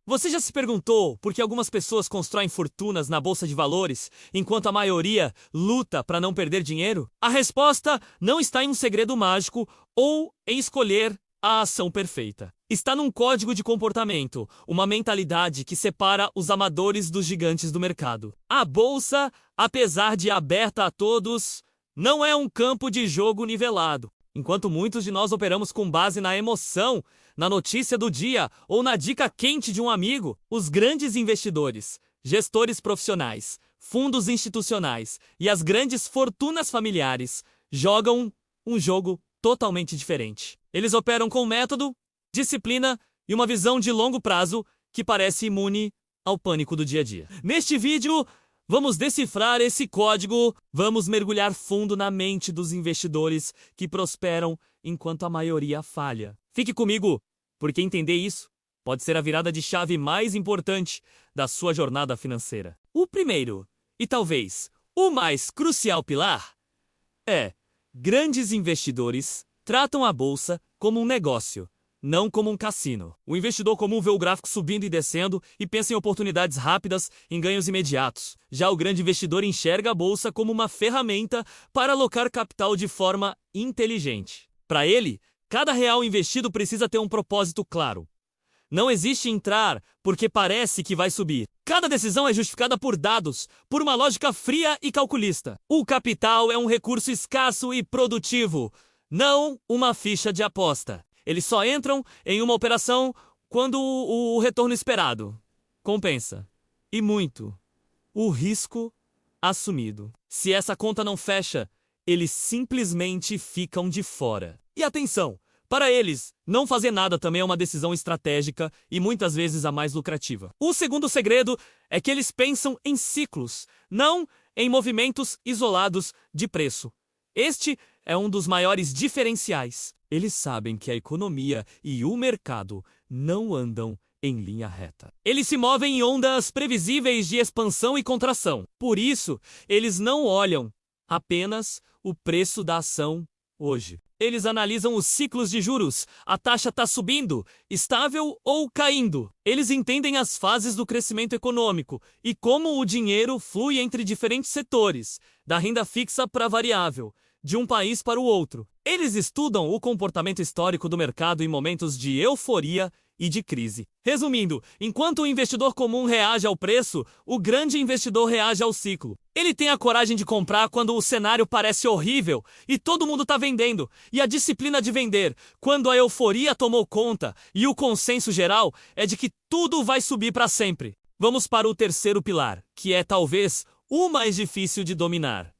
Você já se perguntou por que algumas pessoas constroem fortunas na bolsa de valores, enquanto a maioria luta para não perder dinheiro? A resposta não está em um segredo mágico ou em escolher a ação perfeita. Está num código de comportamento, uma mentalidade que separa os amadores dos gigantes do mercado. A bolsa, apesar de aberta a todos, não é um campo de jogo nivelado. Enquanto muitos de nós operamos com base na emoção, na notícia do dia ou na dica quente de um amigo, os grandes investidores, gestores profissionais, fundos institucionais e as grandes fortunas familiares jogam um jogo totalmente diferente. Eles operam com método, disciplina e uma visão de longo prazo que parece imune ao pânico do dia a dia. Neste vídeo, vamos decifrar esse código, vamos mergulhar fundo na mente dos investidores que prosperam enquanto a maioria falha. Fique comigo, porque entender isso pode ser a virada de chave mais importante da sua jornada financeira. O primeiro, e talvez o mais crucial pilar, é: grandes investidores tratam a bolsa como um negócio, não como um cassino. O investidor comum vê o gráfico subindo e descendo e pensa em oportunidades rápidas, em ganhos imediatos. Já o grande investidor enxerga a bolsa como uma ferramenta para alocar capital de forma inteligente. Para ele, cada real investido precisa ter um propósito claro. Não existe entrar porque parece que vai subir. Cada decisão é justificada por dados, por uma lógica fria e calculista. O capital é um recurso escasso e produtivo, não uma ficha de aposta. Eles só entram em uma operação quando o retorno esperado compensa. E muito. O risco assumido. Se essa conta não fecha, eles simplesmente ficam de fora. E atenção! Para eles, não fazer nada também é uma decisão estratégica e muitas vezes a mais lucrativa. O segundo segredo é que eles pensam em ciclos, não em movimentos isolados de preço. Este é um dos maiores diferenciais. Eles sabem que a economia e o mercado não andam em linha reta. Eles se movem em ondas previsíveis de expansão e contração. Por isso, eles não olham apenas o preço da ação hoje. Eles analisam os ciclos de juros. A taxa está subindo, estável ou caindo. Eles entendem as fases do crescimento econômico e como o dinheiro flui entre diferentes setores, da renda fixa para a variável, de um país para o outro. Eles estudam o comportamento histórico do mercado em momentos de euforia e de crise. Resumindo, enquanto o investidor comum reage ao preço, o grande investidor reage ao ciclo. Ele tem a coragem de comprar quando o cenário parece horrível e todo mundo está vendendo, e a disciplina de vender quando a euforia tomou conta e o consenso geral é de que tudo vai subir para sempre. Vamos para o terceiro pilar, que é talvez o mais difícil de dominar.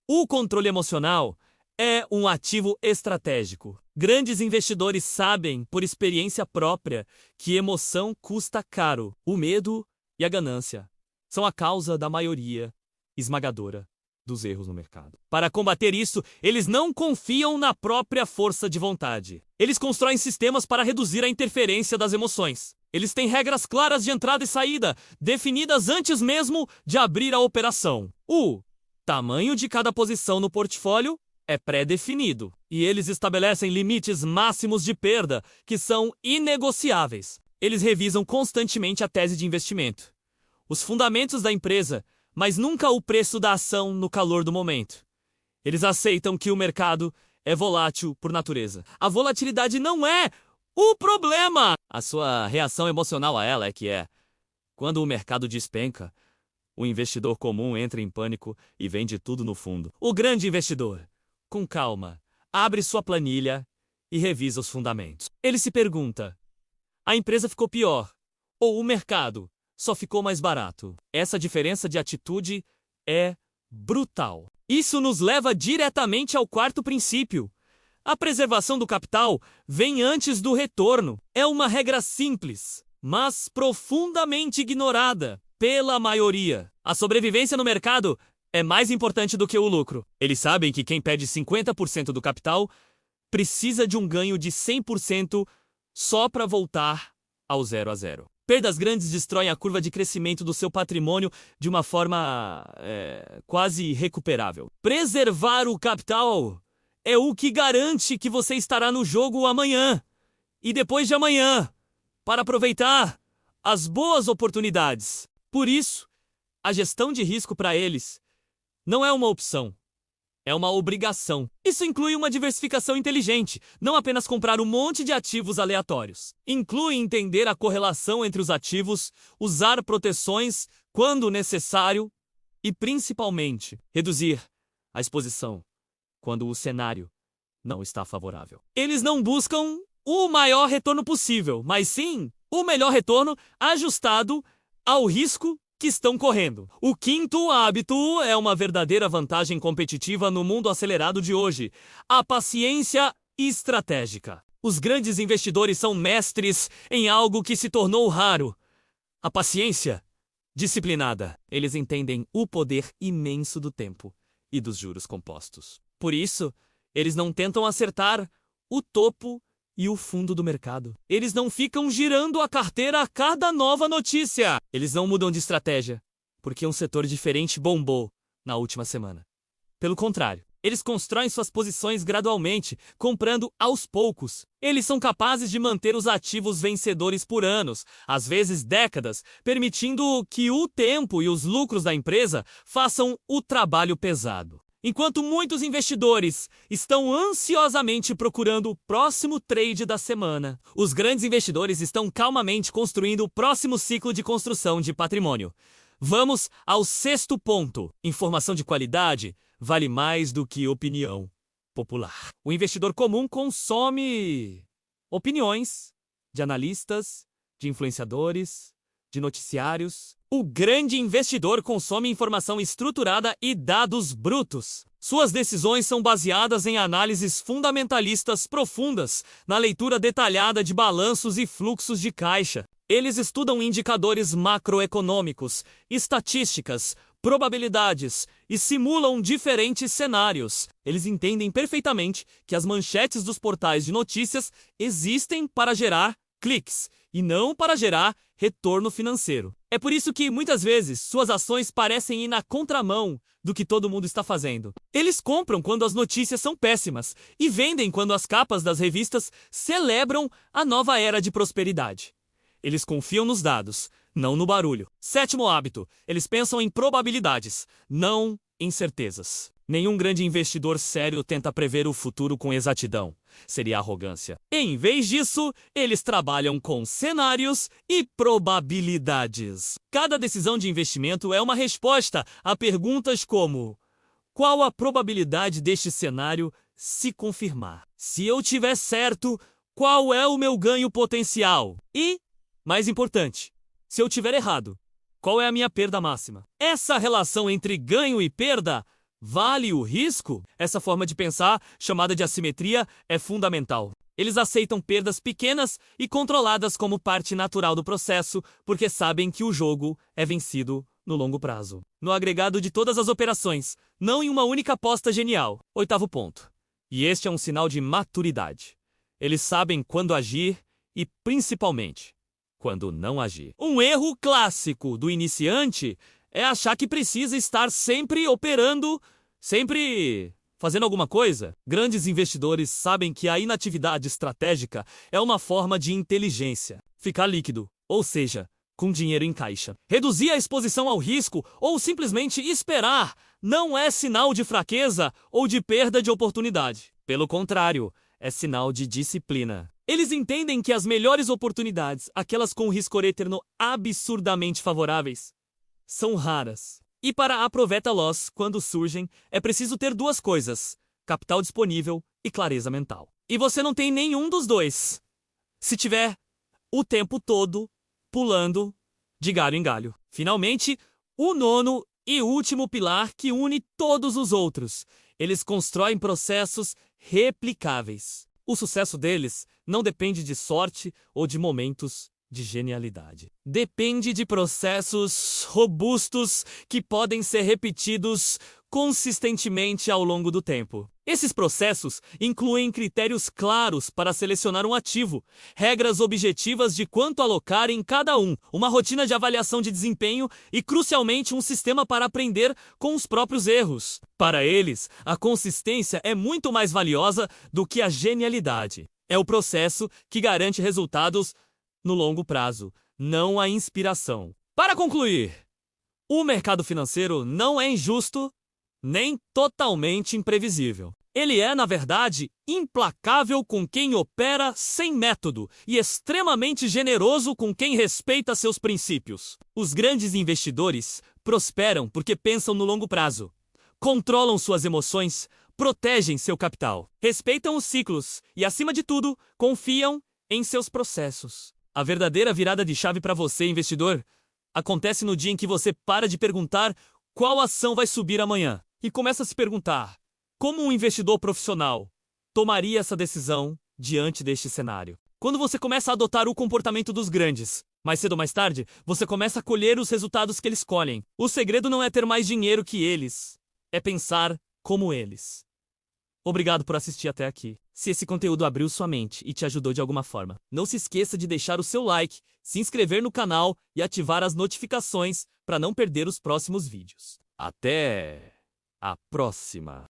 O controle emocional é um ativo estratégico. Grandes investidores sabem, por experiência própria, que emoção custa caro. O medo e a ganância são a causa da maioria esmagadora dos erros no mercado. Para combater isso, eles não confiam na própria força de vontade. Eles constroem sistemas para reduzir a interferência das emoções. Eles têm regras claras de entrada e saída, definidas antes mesmo de abrir a operação. O tamanho de cada posição no portfólio é pré-definido, e eles estabelecem limites máximos de perda que são inegociáveis. Eles revisam constantemente a tese de investimento, os fundamentos da empresa, mas nunca o preço da ação no calor do momento. Eles aceitam que o mercado é volátil por natureza. A volatilidade não é o problema! A sua reação emocional a ela é que quando o mercado despenca, o investidor comum entra em pânico e vende tudo no fundo. O grande investidor, com calma, abre sua planilha e revisa os fundamentos. Ele se pergunta: a empresa ficou pior ou o mercado só ficou mais barato? Essa diferença de atitude é brutal. Isso nos leva diretamente ao quarto princípio. A preservação do capital vem antes do retorno. É uma regra simples, mas profundamente ignorada pela maioria. A sobrevivência no mercado é mais importante do que o lucro. Eles sabem que quem perde 50% do capital precisa de um ganho de 100% só para voltar ao 0 a 0. Perdas grandes destroem a curva de crescimento do seu patrimônio de uma forma quase irrecuperável. Preservar o capital é o que garante que você estará no jogo amanhã e depois de amanhã para aproveitar as boas oportunidades. Por isso, a gestão de risco para eles não é uma opção, é uma obrigação. Isso inclui uma diversificação inteligente, não apenas comprar um monte de ativos aleatórios. Inclui entender a correlação entre os ativos, usar proteções quando necessário e, principalmente, reduzir a exposição quando o cenário não está favorável. Eles não buscam o maior retorno possível, mas sim o melhor retorno ajustado ao risco que estão correndo. O quinto hábito é uma verdadeira vantagem competitiva no mundo acelerado de hoje: a paciência estratégica. Os grandes investidores são mestres em algo que se tornou raro: a paciência disciplinada. Eles entendem o poder imenso do tempo e dos juros compostos. Por isso, eles não tentam acertar o topo e o fundo do mercado. Eles não ficam girando a carteira a cada nova notícia. Eles não mudam de estratégia porque um setor diferente bombou na última semana. Pelo contrário, eles constroem suas posições gradualmente, comprando aos poucos. Eles são capazes de manter os ativos vencedores por anos, às vezes décadas, permitindo que o tempo e os lucros da empresa façam o trabalho pesado. Enquanto muitos investidores estão ansiosamente procurando o próximo trade da semana, os grandes investidores estão calmamente construindo o próximo ciclo de construção de patrimônio. Vamos ao sexto ponto: informação de qualidade vale mais do que opinião popular. O investidor comum consome opiniões de analistas, de influenciadores, de noticiários. O grande investidor consome informação estruturada e dados brutos. Suas decisões são baseadas em análises fundamentalistas profundas, na leitura detalhada de balanços e fluxos de caixa. Eles estudam indicadores macroeconômicos, estatísticas, probabilidades e simulam diferentes cenários. Eles entendem perfeitamente que as manchetes dos portais de notícias existem para gerar cliques e não para gerar retorno financeiro. É por isso que, muitas vezes, suas ações parecem ir na contramão do que todo mundo está fazendo. Eles compram quando as notícias são péssimas e vendem quando as capas das revistas celebram a nova era de prosperidade. Eles confiam nos dados, não no barulho. Sétimo hábito: eles pensam em probabilidades, não em certezas. Nenhum grande investidor sério tenta prever o futuro com exatidão. Seria arrogância. Em vez disso, eles trabalham com cenários e probabilidades. Cada decisão de investimento é uma resposta a perguntas como: qual a probabilidade deste cenário se confirmar? Se eu tiver certo, qual é o meu ganho potencial? E, mais importante, se eu tiver errado, qual é a minha perda máxima? Essa relação entre ganho e perda vale o risco? Essa forma de pensar, chamada de assimetria, é fundamental. Eles aceitam perdas pequenas e controladas como parte natural do processo, porque sabem que o jogo é vencido no longo prazo. No agregado de todas as operações, não em uma única aposta genial. Oitavo ponto: e este é um sinal de maturidade. Eles sabem quando agir e, principalmente, quando não agir. Um erro clássico do iniciante é achar que precisa estar sempre operando, sempre fazendo alguma coisa. Grandes investidores sabem que a inatividade estratégica é uma forma de inteligência. Ficar líquido, ou seja, com dinheiro em caixa. Reduzir a exposição ao risco ou simplesmente esperar não é sinal de fraqueza ou de perda de oportunidade. Pelo contrário, é sinal de disciplina. Eles entendem que as melhores oportunidades, aquelas com risco retorno absurdamente favoráveis, são raras. E para a profit loss, quando surgem, é preciso ter duas coisas: capital disponível e clareza mental. E você não tem nenhum dos dois se tiver o tempo todo pulando de galho em galho. Finalmente, o nono e último pilar que une todos os outros: eles constroem processos replicáveis. O sucesso deles não depende de sorte ou de momentos de genialidade. Depende de processos robustos que podem ser repetidos consistentemente ao longo do tempo. Esses processos incluem critérios claros para selecionar um ativo, regras objetivas de quanto alocar em cada um, uma rotina de avaliação de desempenho e, crucialmente, um sistema para aprender com os próprios erros. Para eles, a consistência é muito mais valiosa do que a genialidade. É o processo que garante resultados no longo prazo, não a inspiração. Para concluir, o mercado financeiro não é injusto nem totalmente imprevisível. Ele é, na verdade, implacável com quem opera sem método e extremamente generoso com quem respeita seus princípios. Os grandes investidores prosperam porque pensam no longo prazo, controlam suas emoções, protegem seu capital, respeitam os ciclos e, acima de tudo, confiam em seus processos. A verdadeira virada de chave para você, investidor, acontece no dia em que você para de perguntar qual ação vai subir amanhã e começa a se perguntar: como um investidor profissional tomaria essa decisão diante deste cenário? Quando você começa a adotar o comportamento dos grandes, mais cedo ou mais tarde, você começa a colher os resultados que eles colhem. O segredo não é ter mais dinheiro que eles, é pensar como eles. Obrigado por assistir até aqui. Se esse conteúdo abriu sua mente e te ajudou de alguma forma, não se esqueça de deixar o seu like, se inscrever no canal e ativar as notificações para não perder os próximos vídeos. Até a próxima!